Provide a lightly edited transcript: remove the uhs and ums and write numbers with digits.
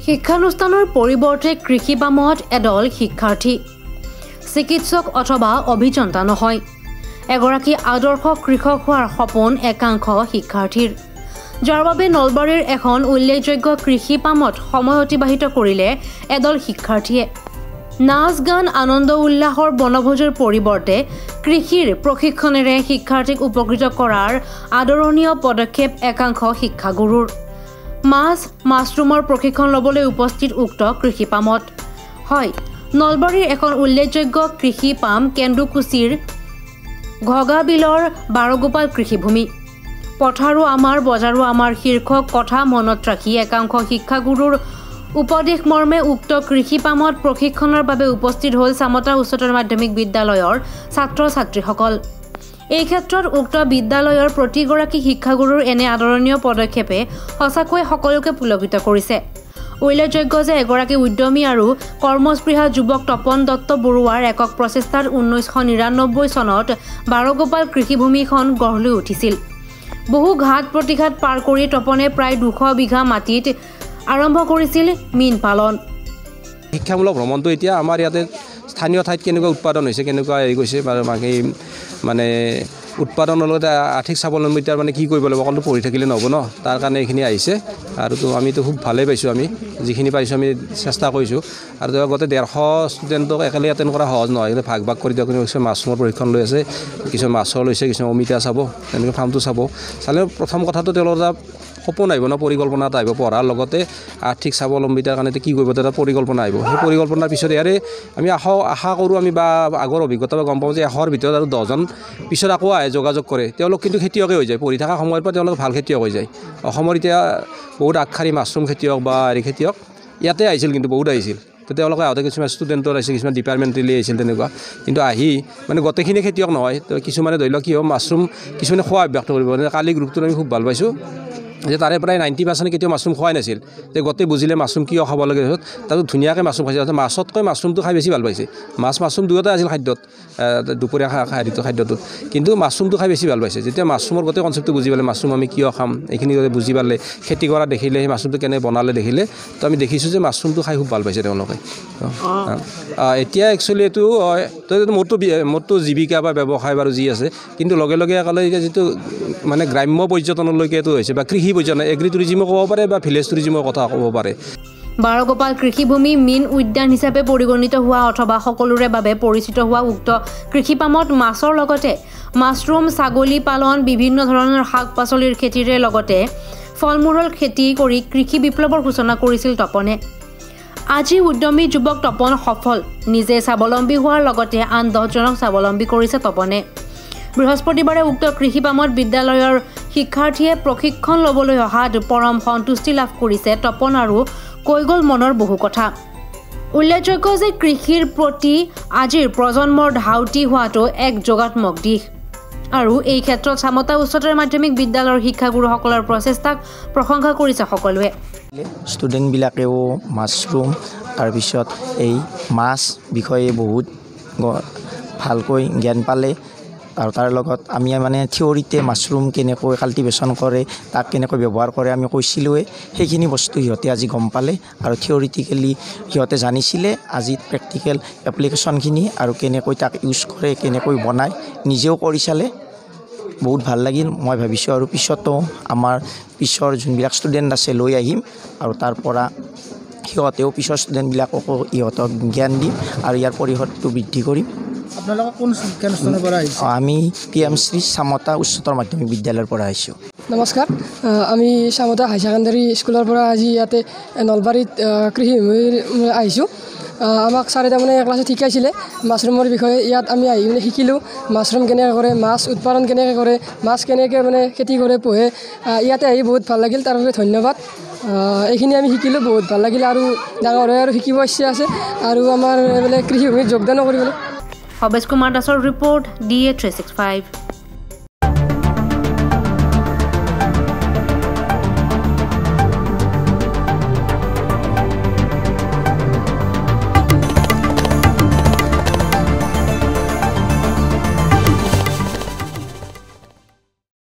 শিক্ষানুষ্ঠানৰ পৰিৱৰ্তে কৃষি বামত এদল শিক্ষাৰ্থী চিকিৎসক অথবা অভিযন্তা নহয় এগৰাকী আদৰ্শ কৃষক হোৱাৰ সপোন একাংশ শিক্ষাৰ্থীৰ যাৰ বাবে নলবাৰীৰ এখন উল্লেখযোগ্য কৃষি পামত সময় অতিবাহিত কৰিলে এদল শিক্ষাৰ্থীয়ে নাচ গান আনন্দ উল্লাহৰ বনভোজৰ পৰিৱৰ্তে কৃষিৰ প্ৰশিক্ষণেৰে শিক্ষাৰ্থীক উপকৃত কৰাৰ আদৰণীয় পদক্ষেপ একাংশ শিক্ষাগুৰুৰ মাছৰুমৰ প্ৰশিক্ষণ ল'বলৈ উপস্থিত উক্ত কৃষি পামত হয় নলবাৰীৰ এখন উল্লেখযোগ্য কৃষি পাম কেন্দুকুছিৰ ঘগাবিলৰ বাৰগোপাল কৃষিভূমি পথাৰো আমাৰ বজাৰো আমাৰ শীৰ্ষক কথা মনত ৰাখি একাংশ শিক্ষাগুৰুৰ উপদেশ মৰ্মে উক্ত কৃষি পামত প্ৰশিক্ষণৰ বাবে উপস্থিত হ'ল চামতা উচ্চতৰ মাধ্যমিক বিদ্যালয়ৰ ছাত্ৰ ছাত্ৰীসকল এই ক্ষেত্ৰত উক্ত বিদ্যালয়ৰ প্ৰতিগৰাকী শিক্ষাগুৰুৰ এনে আদৰণীয় পদক্ষেপে সঁচাকৈ সকলোকে পুলকিত কৰিছে উল্লেখযোগ্য যে এগৰাকী উদ্যমী আৰু কৰ্মস্পৃহা যুৱক তপন দত্ত বৰুৱাৰ একক প্ৰচেষ্টাত 1999 চনত বাৰগোপাল কৃষিভূমিখন গঢ় লৈ উঠিছিল বহু ঘাট প্ৰতিঘাত পাৰ কৰি তপনে প্ৰায় 200 বিঘা মাটিত আৰম্ভ কৰিছিল মীন পালন শিক্ষামূলক ভ্ৰমণটো এতিয়া আমাৰ ইয়াতে স্থানীয় ঠাইত কেনেকুৱা উৎপাদন হৈছে কেনেকুৱা হেৰি গৈছে মানে উৎপাদনৰ লগতে আৰ্থিক স্বাৱলম্বিতাৰ মানে কি কৰিব লাগিব অকলটো পঢ়ি থাকিলে নহ'ব ন তাৰ কাৰণে এইখিনি আহিছে আৰু আমিতো খুব ভালেই পাইছোঁ আমি যিখিনি পাইছোঁ আমি চেষ্টা কৰিছোঁ আৰু গোটেই 150 ষ্টুডেণ্টক একেলগে এটেণ্ড কৰা সহজ নহয় ভাগ ভাগ কৰি দিয়ক কিছুমান মাছৰুমৰ প্ৰশিক্ষণ লৈ আছে কিছুমান মাছৰ লৈছে কিছুমান অমিতা চাব তেনেকৈ ফাৰ্মটো চালে প্ৰথম কথাটো তেওঁলোকৰ এটা সপোন আহিব ন পৰিকল্পনা এটা আহিব পঢ়াৰ লগতে আৰ্থিক স্বাৱলম্বিতাৰ কাৰণে কি কৰিব এটা পৰিকল্পনা আহিব সেই পৰিকল্পনাৰ পিছত ইয়াৰে আমি আশা কৰোঁ আমি বা আগৰ অভিজ্ঞতা গম পাওঁ যে 100ৰ ভিতৰত আৰু 10জন পিছত আকৌ আহে যোগাযোগ কৰে তেওঁলোক কিন্তু খেতিয়কে হৈ যায় পঢ়ি থকা সময়ৰ পৰা তেওঁলোক ভাল খেতিয়ক হৈ যায় অসমৰ এতিয়া বহুত আগশাৰী মাছৰুম খেতিয়ক বা হেৰি খেতিয়ক ইয়াতে আহিছিল কিন্তু বহুত আহিছিল তো তেওঁলোকে আহোঁতে কিছুমান ষ্টুডেণ্টৰ আহিছিল কিছুমান ডিপাৰ্টমেণ্টেলি আহিছিল তেনেকুৱা কিন্তু আহি মানে গোটেইখিনি খেতিয়ক নহয় তো কিছুমানে ধৰি লওক কি হ'ব মাছৰুম কিছুমানে খোৱা অভ্যাস কৰিব কালি গ্ৰুপটোত আমি খুব ভাল পাইছোঁ যে তাৰে প্ৰায় 90% কেতিয়াও মাছৰুম খোৱাই নাছিল যে গোটেই বুজিলে মাছৰুম কিয় খাব লাগে তাতো ধুনীয়াকৈ মাছৰুম খাইছে মাছতকৈ মাছৰুমটো খাই বেছি ভাল পাইছে মাছৰুম দুয়োটা আছিল খাদ্যত দুপৰীয়া খাদ্যটোত কিন্তু মাছৰুমটো খাই বেছি ভাল পাইছে যেতিয়া মাছৰুমৰ গোটেই কনচেপ্টটো বুজি পালে মাছৰুম আমি কিয় খাম এইখিনি বুজি পালে খেতি কৰা দেখিলে সেই মাছৰুমটো কেনে বনালে দেখিলে তো আমি দেখিছোঁ যে মাছৰুমটো খাই খুব ভাল পাইছে তেওঁলোকে এতিয়া একচুৱেলি এইটো মোৰতো জীৱিকা বা ব্যৱসায় বাৰু যি আছে কিন্তু লগে লগে একেলগে যিটো মানে গ্ৰাম্য পৰ্যটনলৈকে এইটো হৈছে বা কৃষি পৰ্যটন এগ্ৰি টুৰিজিমো ক'ব পাৰে বা ভিলেজ টুৰিজিমৰ কথা ক'ব পাৰে বাৰগোপাল কৃষিভূমি মীন উদ্যান হিচাপে পৰিগণিত হোৱা অথবা সকলোৰে বাবে পৰিচিত হোৱা উক্ত কৃষি পামত মাছৰ লগতে মাছৰুম ছাগলী পালন বিভিন্ন ধৰণৰ শাক পাচলিৰ খেতিৰে লগতে ফল মূলৰ খেতি কৰি কৃষি বিপ্লৱৰ সূচনা কৰিছিল তপনে আজি উদ্যমী যুৱক তপন সফল নিজে স্বাৱলম্বী হোৱাৰ লগতে আন 10জনক স্বাৱলম্বী কৰিছে তপনে বৃহস্পতিবাৰে উক্ত কৃষি পামত বিদ্যালয়ৰ শিক্ষাৰ্থীয়ে প্ৰশিক্ষণ ল'বলৈ অহাত পৰম সন্তুষ্টি লাভ কৰিছে তপন আৰু কৈ গ'ল মনৰ বহু কথা উল্লেখযোগ্য যে কৃষিৰ প্ৰতি আজিৰ প্ৰজন্মৰ ধাউতি হোৱাটো এক যোগাত্মক দিশ আৰু এই ক্ষেত্ৰত চামতা উচ্চতৰ মাধ্যমিক বিদ্যালয়ৰ শিক্ষাগুৰুসকলৰ প্ৰচেষ্টাক প্ৰশংসা কৰিছে সকলোৱে ষ্টুডেণ্টবিলাকেও মাছৰুম তাৰপিছত এই মাছ বিষয়ে বহুত ভালকৈ জ্ঞান পালে আৰু তাৰ লগত আমি মানে থিয়ৰিতে মাছৰুম কেনেকৈ কাল্টিভেশ্যন কৰে তাক কেনেকৈ ব্যৱহাৰ কৰে আমি কৈছিলোঁৱে সেইখিনি বস্তু সিহঁতে আজি গম পালে আৰু থিয়ৰিটিকেলি সিহঁতে জানিছিলে আজি প্ৰেক্টিকেল এপ্লিকেশ্যনখিনি আৰু কেনেকৈ তাক ইউজ কৰে কেনেকৈ বনায় নিজেও কৰি চালে বহুত ভাল লাগিল মই ভাবিছোঁ আৰু পিছতো আমাৰ পিছৰ যোনবিলাক ষ্টুডেণ্ট আছে লৈ আহিম আৰু তাৰ পৰা সিহঁতেও পিছৰ ষ্টুডেণ্টবিলাককো ইহঁতক জ্ঞান দিম আৰু ইয়াৰ পৰিসৰটো বৃদ্ধি কৰিম আপোনালোকে কোন শিক্ষানুষ্ঠানৰ পৰা আহিছে আমি PMC চামতা উচ্চতৰ মাধ্যমিক বিদ্যালয়ৰ পৰা আহিছোঁ নমস্কাৰ আমি চামতা হাই ছেকেণ্ডাৰী স্কুলৰ পৰা আজি ইয়াতে নলবাৰীত কৃষিভূমিৰ আহিছোঁ আমাক ছাৰে তাৰমানে ক্লাছত শিকাইছিলে মাছৰুমৰ বিষয়ে ইয়াত আমি আহি মানে শিকিলোঁ মাছৰুম কেনেকৈ কৰে মাছ উৎপাদন কেনেকৈ কৰে মাছ কেনেকৈ মানে খেতি কৰে পোহে ইয়াতে আহি বহুত ভাল লাগিল তাৰ বাবে ধন্যবাদ এইখিনি আমি শিকিলোঁ বহুত ভাল লাগিল আৰু ডাঙৰ হৈ আৰু শিকিব ইচ্ছা আছে আৰু আমাৰ এইবিলাক কৃষিভূমিত যোগদানো কৰিবলৈ হবেশ কুমাৰ দাসৰ ৰিপৰ্ট DA 365